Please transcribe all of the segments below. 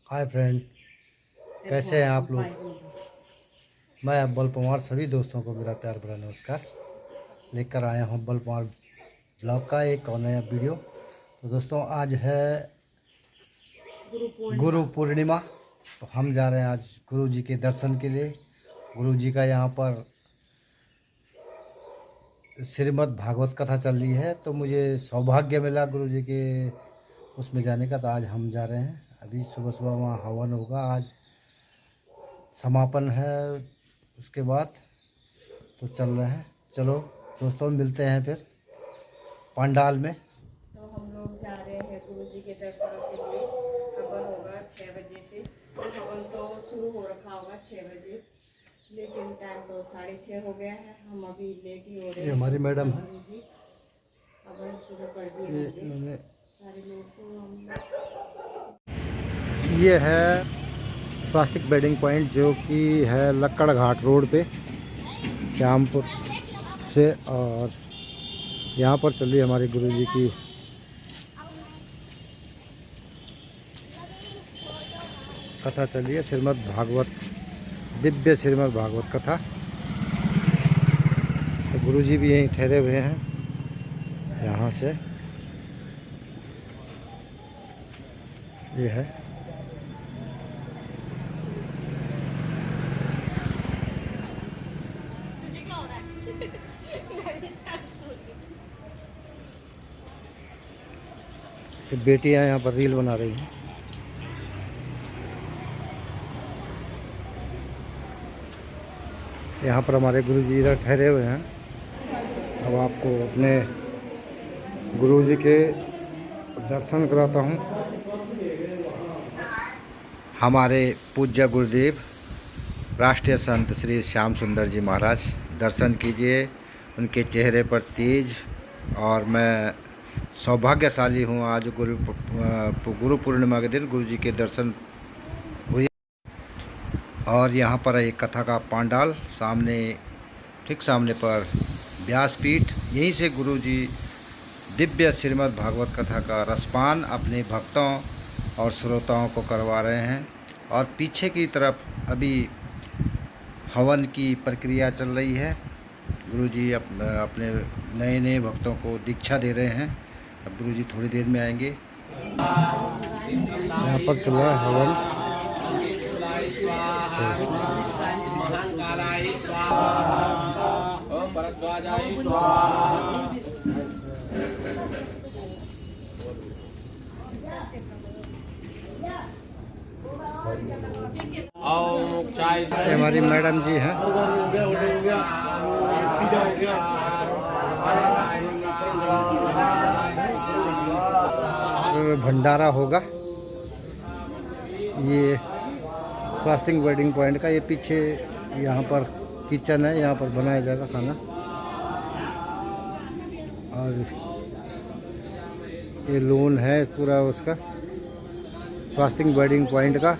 Hi friend, कैसे हैं आप लोग। मैं अब्बल पवार सभी दोस्तों को मेरा प्यार भरा नमस्कार। लेकर आया हूं अब्बल पवार ब्लॉग का एक और नया वीडियो। तो दोस्तों आज है गुरु पूर्णिमा। तो हम जा रहे हैं आज गुरु जी के दर्शन के लिए। गुरु जी का यहाँ पर श्रीमद् भागवत कथा चल रही है, तो मुझे सौभाग्य मिला गुरु जी के उसमें जाने का। तो आज हम जा रहे हैं। अभी सुबह सुबह वहाँ हवन होगा, आज समापन है। उसके बाद तो चल रहे हैं। चलो दोस्तों मिलते हैं फिर पंडाल में। तो हम लोग जा रहे हैं गुरु जी के दर्शन के लिए। हवन होगा 6 बजे से। हवन तो शुरू हो रखा होगा 6 बजे, लेकिन टाइम तो 6:30 हो गया है। हम अभी लेट ही हो रहे हैं। ये हमारी मैडम है। गुरु जी हवन शुरू कर दिए सारे लोग को। ये है स्वास्तिक वेडिंग पॉइंट, जो कि है लक्कड़ घाट रोड पे श्यामपुर से। और यहाँ पर चल रही हमारे गुरु जी की कथा चल रही है, श्रीमद् भागवत, दिव्य श्रीमद् भागवत कथा। तो गुरु जी भी यहीं ठहरे हुए हैं। यहाँ से ये है बेटियां यहाँ पर रील बना रही हैं। यहाँ पर हमारे गुरु जी इधर ठहरे हुए हैं। अब आपको अपने गुरु जी के दर्शन कराता हूँ। हमारे पूज्य गुरुदेव राष्ट्रीय संत श्री श्याम सुंदर जी महाराज, दर्शन कीजिए। उनके चेहरे पर तेज, और मैं सौभाग्यशाली हूँ। आज गुरु पूर्णिमा के दिन गुरु जी के दर्शन हुए। और यहाँ पर एक कथा का पंडाल सामने, ठीक सामने पर व्यासपीठ। यहीं से गुरु जी दिव्य श्रीमद् भागवत कथा का रसपान अपने भक्तों और श्रोताओं को करवा रहे हैं। और पीछे की तरफ अभी हवन की प्रक्रिया चल रही है। गुरु जी अपने नए नए भक्तों को दीक्षा दे रहे हैं। अब गुरु जी थोड़ी देर में आएंगे। यहाँ पर चल रहा है हवन। हमारी मैडम जी हैं। भंडारा होगा। ये स्वास्तिक वेडिंग पॉइंट का ये पीछे यहाँ पर किचन है, यहाँ पर बनाया जाएगा खाना। और ये लोन है पूरा उसका स्वास्तिक वेडिंग पॉइंट का।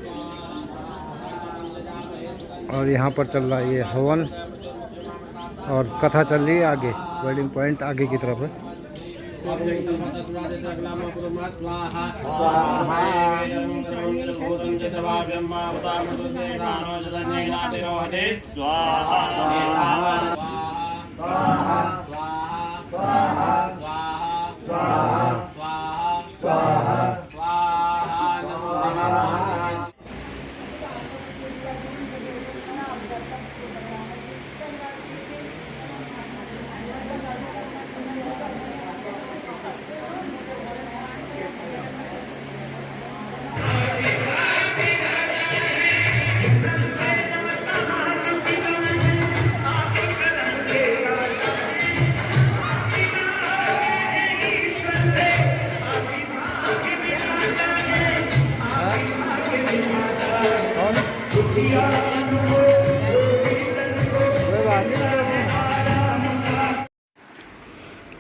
और यहाँ पर चल रहा है ये हवन, और कथा चल रही है आगे। वेडिंग पॉइंट आगे की तरफ है।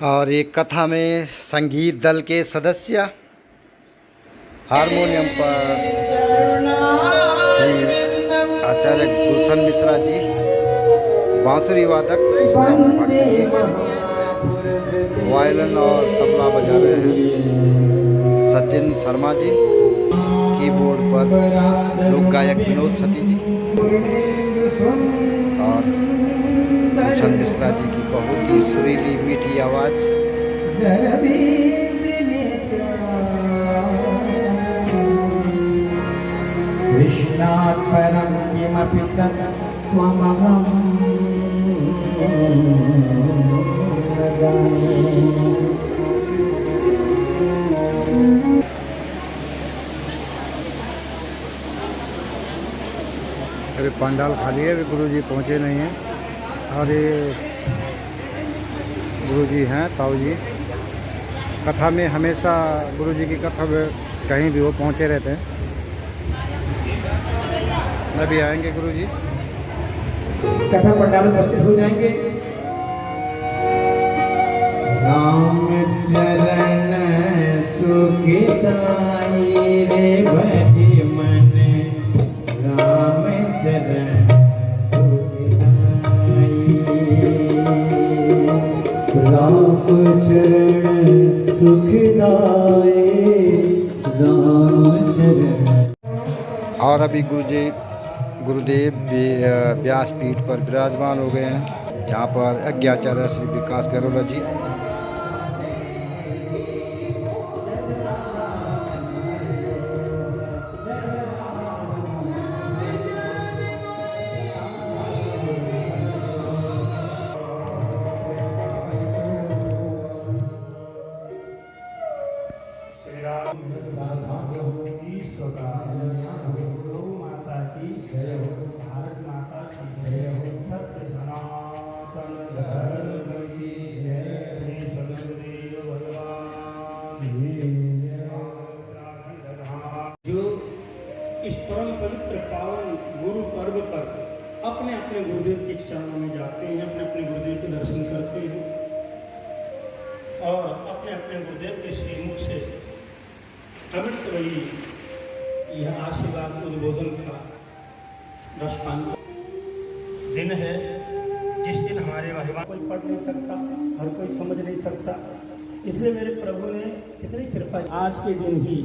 और एक कथा में संगीत दल के सदस्य, हारमोनियम पर श्री आचार्य गुलशन मिश्रा जी, बांसुरी वादक भट्ट जी, वायलिन और तबला बजा रहे हैं सचिन शर्मा जी। कीबोर्ड पर लोक गायक विनोद सती जी और भूषण मिश्रा जी की बहुत ही सुरीली मीठी आवाज़। कृष्णात् परं किमपि तत् त्वमहं न जाने। अभी पंडाल खाली है, अभी गुरुजी पहुँचे नहीं हैं। और ये गुरुजी हैं ताऊ जी, कथा में हमेशा गुरुजी की कथा में कहीं भी वो पहुँचे रहते हैं। अभी आएंगे गुरुजी, कथा पंडाल उपस्थित हो जाएंगे। राम चरण सुखदाई रे भजे मन, राम चरण सुखदाई, राम चरण सुखदाई, राम चरण। और अभी गुरुदेव व्यासपीठ पर विराजमान हो गए हैं। यहाँ पर यज्ञाचार्य श्री विकास गरोला जी, माता की जय हो, भारत माता की जय हो, सत्य सनातन धर्म की जय, श्री सदगुरुदेव भगवान की जय। जो इस परम पवित्र पावन गुरु पर्व पर अपने अपने गुरुदेव के चरणों में जाते हैं, अपने अपने गुरुदेव के दर्शन करते हैं और अपने अपने गुरुदेव के श्रीमुख से अमृत वही यह आशीर्वाद उद्बोधन का दृष्टांत दिन है, जिस दिन हमारे महिमा कोई पढ़ नहीं सकता, हर कोई समझ नहीं सकता। इसलिए मेरे प्रभु ने कितनी कृपा आज के दिन ही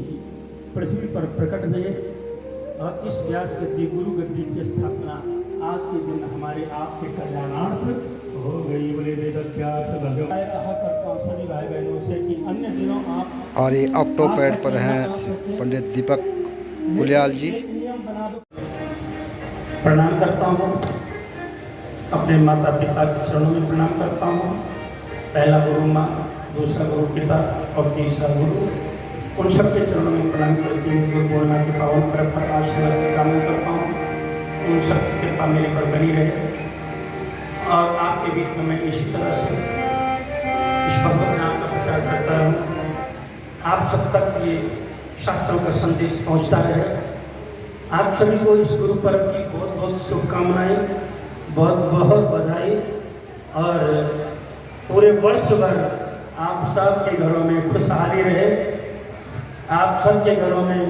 पृथ्वी पर प्रकट हुए और इस व्यास गद्दी गुरु गद्दी की स्थापना आज के दिन हमारे आपके कल्याणार्थ हो गई। बोले वेद व्यास भगवान। कहा करता हूँ सभी भाई बहनों से कि अन्य दिनों आप और ये ऑक्टोपैड पर हैं पंडित दीपक कुलियाल जी। प्रणाम करता हूँ, अपने माता पिता के चरणों में प्रणाम करता हूँ। पहला गुरु माँ, दूसरा गुरु पिता और तीसरा गुरु, उन सबके चरणों में प्रणाम करके गुरु बोलना के पावन परंपरा आशीर्वाद की कामना करता हूँ। उन सबकी कृपा मेरे पर बनी रहे और आपके बीच में मैं इसी तरह से इस भगवत नाम का प्रचार करता हूँ। आप सब तक ये शास्त्रों का संदेश पहुँचता रहे। आप सभी को इस गुरु पर्व की बहुत बहुत शुभकामनाएं, बहुत बहुत बधाई और पूरे वर्ष भर आप सबके घरों में खुशहाली रहे, आप सबके घरों में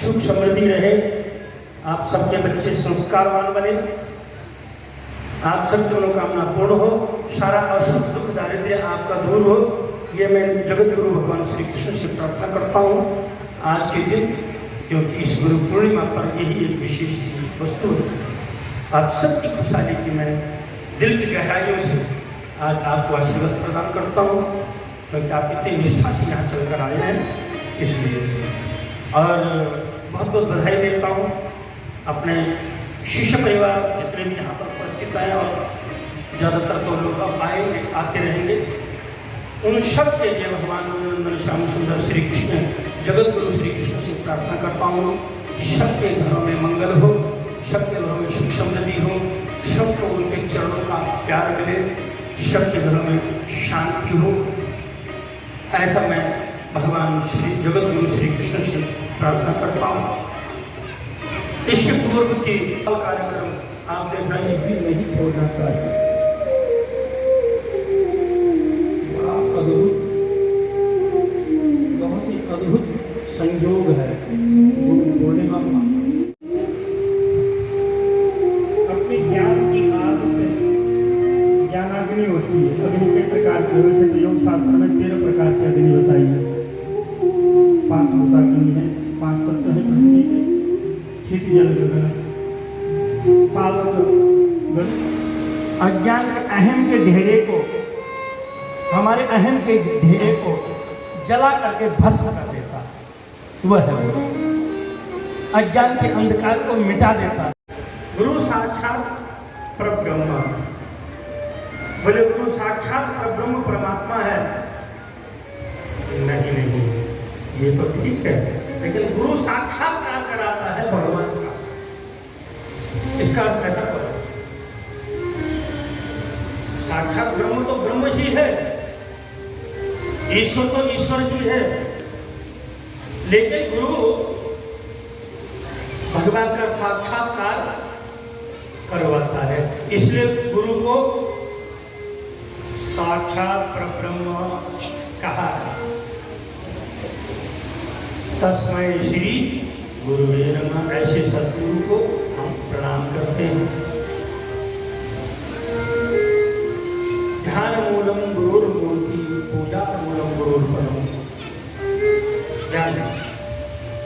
सुख समृद्धि रहे, आप सबके बच्चे संस्कारवान बने, आप सबकी मनोकामना पूर्ण हो, सारा अशुभ दुख दारिद्र्य आपका दूर हो, ये मैं जगत गुरु भगवान श्री कृष्ण से प्रार्थना करता हूँ आज के दिन, क्योंकि इस गुरु पूर्णिमा पर यही एक विशेष वस्तु है। आप सबकी खुशहाली की मैं दिल की गहराइयों से आज आपको आशीर्वाद प्रदान करता हूँ, क्योंकि आप इतनी निष्ठा से यहाँ चलकर आए हैं, इसलिए और बहुत बहुत बधाई देता हूँ। अपने शिष्य परिवार जितने भी यहाँ पर उपस्थित हैं और ज़्यादातर तो लोग अब आएंगे, आते रहेंगे, उन सब के लिए भगवान नंदन श्याम सुंदर श्री कृष्ण जगत गुरु श्री कृष्ण से प्रार्थना करता हूँ कि सबके घरों में मंगल हो, सबके घरों में सुख समृद्धि हो, सबको उनके चरणों का प्यार मिले, सबके घरों में शांति हो। ऐसा मैं भगवान श्री जगत गुरु श्री कृष्ण से प्रार्थना करता हूँ। इस पूर्व के कार्यक्रम आप देखना एक भी नहीं छोड़ना चाहिए। बड़ा अद्भुत, बहुत ही अद्भुत संयोग है गुरु पूर्णिमा का। अपने ज्ञान की आग से ज्ञानाग्नि होती है। अग्नि कई प्रकार की, वैसे तो योग शास्त्र में 13 प्रकार की अग्नि बताई है। 5 भूताग्नि है, 5 तत्व है, पृथ्वी अज्ञान के अहम के ढेरे को, हमारे अहम के ढेरे को जला करके भस्म कर देता है। वह है गुरु, अज्ञान के अंधकार को मिटा देता है। गुरु साक्षात परब्रह्म। बोले गुरु साक्षात परब्रह्म परमात्मा है? नहीं नहीं, ये तो ठीक है, लेकिन गुरु साक्षात्कार कराता है भगवान का। इसका अर्थ ऐसा करो, साक्षात ब्रह्म तो ब्रह्म ही है, ईश्वर तो ईश्वर ही है, लेकिन गुरु भगवान का साक्षात्कार करवाता है। इसलिए गुरु को साक्षात परब्रह्म कहा है। तस्मै श्री गुरुवे नमः। ऐसे सद्गुरु को हम प्रणाम करते हैं। ध्यान मूलम गुरुर्मूर्ति, पूजा मूलम गुरुर्परम।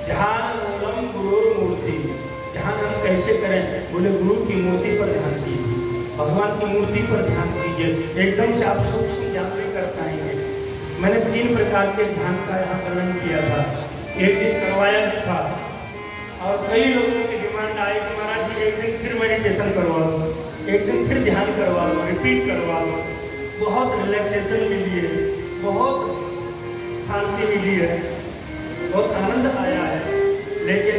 ध्यान मूलम गुरुर्मूर्ति। ध्यान हम कैसे करें? बोले गुरु की मूर्ति पर ध्यान कीजिए, भगवान की मूर्ति पर ध्यान कीजिए। एकदम से आप सूक्ष्म ध्यान नहीं कर पाएंगे। मैंने 3 प्रकार के ध्यान का यहाँ वर्णन किया था, एक दिन करवाया भी था, और कई लोगों की डिमांड आई कि महाराज जी एक दिन फिर मेडिटेशन करवा दो, एक दिन फिर ध्यान करवा दो, रिपीट करवा दो। बहुत रिलैक्सेशन मिली है, बहुत शांति मिली है, बहुत आनंद आया है, लेकिन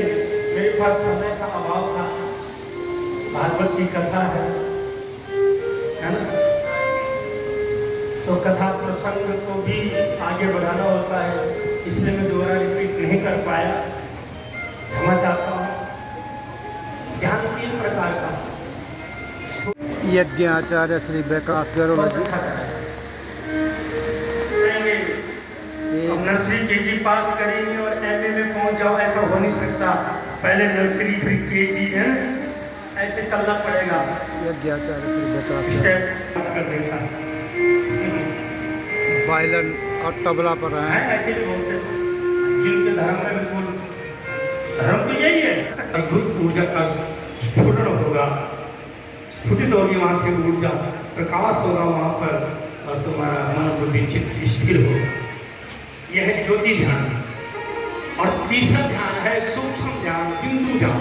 मेरे पास समय का अभाव था। भागवत की कथा है ना, तो कथा प्रसंग को भी आगे बढ़ाना होता है, इसलिए मैं दोबारा रिपीट नहीं कर पाया, क्षमा चाहता हूँ। ध्यान 3 प्रकार का। यज्ञ आचार्य श्री विकास गौरव जी नर्सरी केजी पास करेंगे और एमए में पहुंच जाओ, ऐसा हो नहीं सकता। पहले नर्सरी फिर केजी, ऐसे चलना पड़ेगा। यज्ञ आचार्य श्री विकास स्टेप कर देखा, वायलन और तबला पर हैं। ऐसे लोग से जिनके धर्म में बिल्कुल, धर्म तो यही है, अद्भुत ऊर्जा का स्फुटन होगा, स्फुटित होगी वहां से ऊर्जा, प्रकाश होगा वहां पर, और तुम्हारा मन बुद्धि चित्त स्थिर होगा। यह है ज्योति ध्यान। और तीसरा ध्यान है सूक्ष्म ध्यान, बिंदु ध्यान।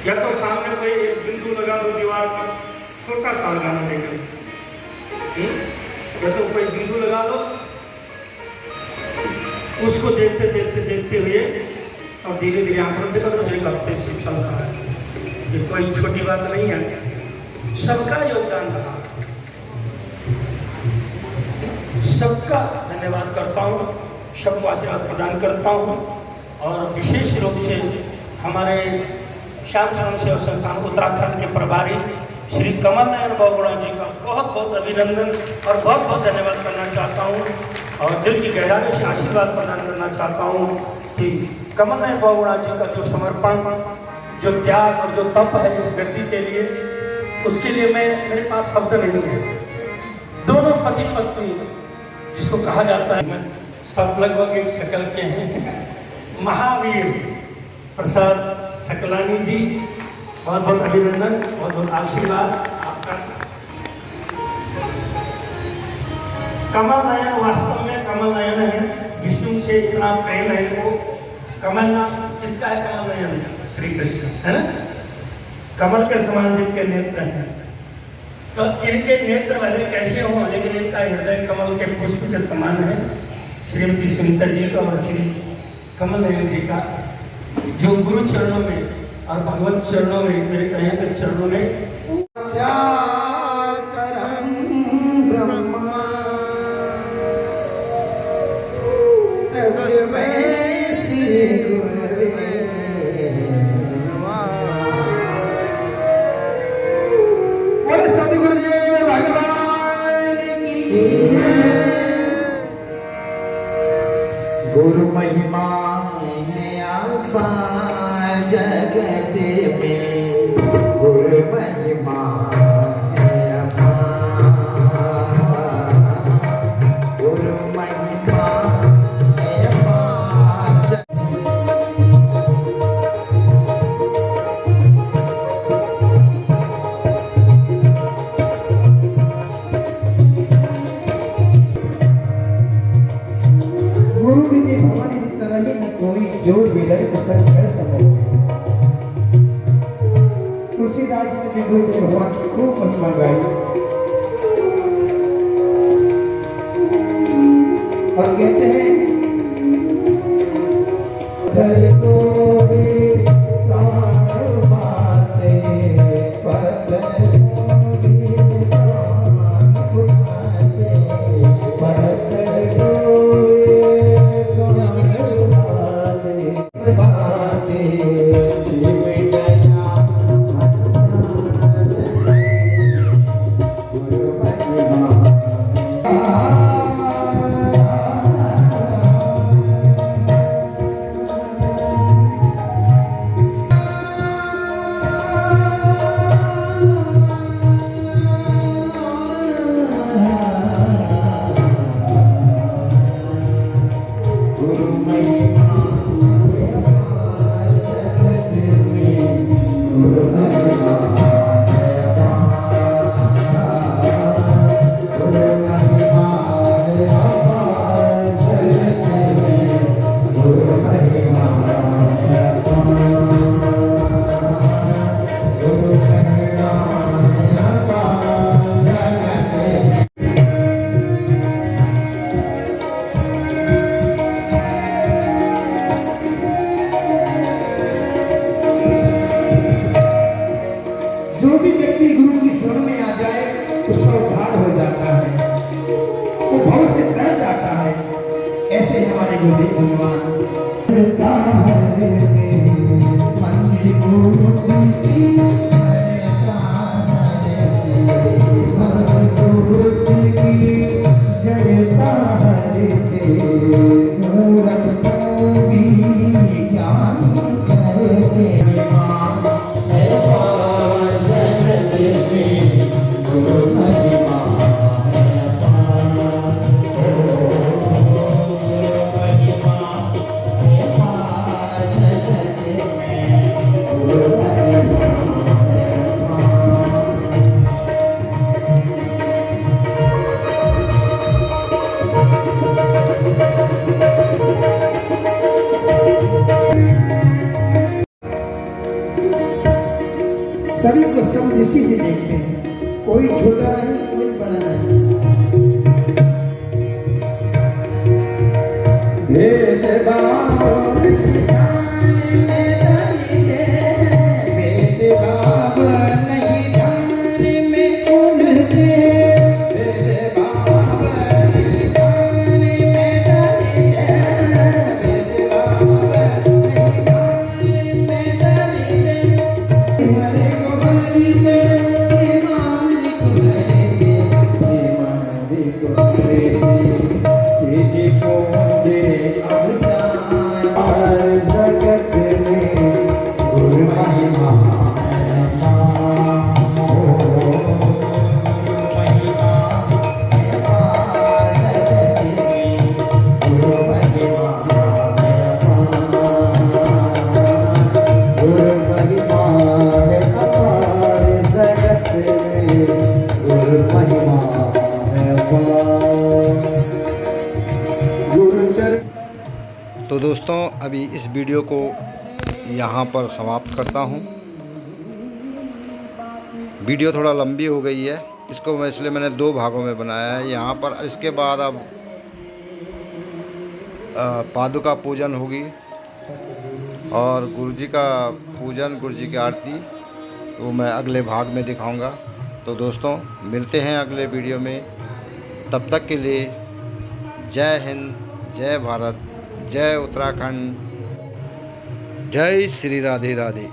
या तो सामने कोई एक बिंदु लगा दो दीवार पर, छोटा सा लगाना लेकर, या तो कोई बिंदु लगा दो, उसको देखते देखते देखते हुए और धीरे धीरे आंख बंद करो, एक हफ्ते से चल रहा है। ये कोई छोटी बात नहीं है, सबका योगदान रहा, सबका धन्यवाद करता हूँ, सबको आशीर्वाद प्रदान करता हूँ। और विशेष रूप से हमारे श्याम शरण सेवा संस्थान उत्तराखंड के प्रभारी श्री कमल नयन बहुगुणा जी का बहुत बहुत अभिनंदन और बहुत बहुत धन्यवाद करना चाहता हूँ, और दिल की गहराई से आशीर्वाद प्रदान करना चाहता हूँ कि कमल नयन बहुगुणा जी का जो समर्पण, जो त्याग और जो तप है इस व्यक्ति के लिए, उसके लिए मेरे पास शब्द नहीं है। दोनों पति पत्नी, जिसको कहा जाता है, सब लगभग एक शकल के हैं। महावीर प्रसाद सकलानी जी, बहुत बहुत अभिनंदन, बहुत बहुत आशीर्वाद आपका। कमल नयन वास्तव में कमल नयन है, विष्णु से इतना प्रेम है इनको। कमल नाम किसका है? कमल नयन, श्री कृष्ण है ना। कमल के समान जिनके नेत्र हैं, तो इनके नेत्र वाले कैसे हों, लेकिन इनका हृदय कमल के पुष्प के समान है। श्रीमती सुनीता जी का और श्री कमल नयन जी का, जो गुरु चरणों में और भगवत चरणों में, मेरे कहें के चरणों में गुरु महिमा में अपार जगत में, गुरु महिमा में अपार, गुरु महिमा में अपार। कोई जो विरक्त संकर समो। तुलसीदास जी ने भी गुरुदेव भगवान की खूब महिमा गाई और कहते हैं धर को जो भी व्यक्ति गुरु की शरण में आ जाए उसका उद्धार हो जाता है, वो भव से तर जाता है। ऐसे हमारे गुरुदेव भगवान सभी को सब इसी से देखते हैं, कोई छोटा नहीं कोई बड़ा नहीं। तो दोस्तों अभी इस वीडियो को यहाँ पर समाप्त करता हूँ। वीडियो थोड़ा लंबी हो गई है, इसको मैं इसलिए मैंने 2 भागों में बनाया है। यहाँ पर इसके बाद अब पादुका पूजन होगी और गुरुजी का पूजन, गुरुजी की आरती, वो मैं अगले भाग में दिखाऊंगा। तो दोस्तों मिलते हैं अगले वीडियो में, तब तक के लिए जय हिंद, जय भारत, जय उत्तराखंड, जय श्री राधे राधे।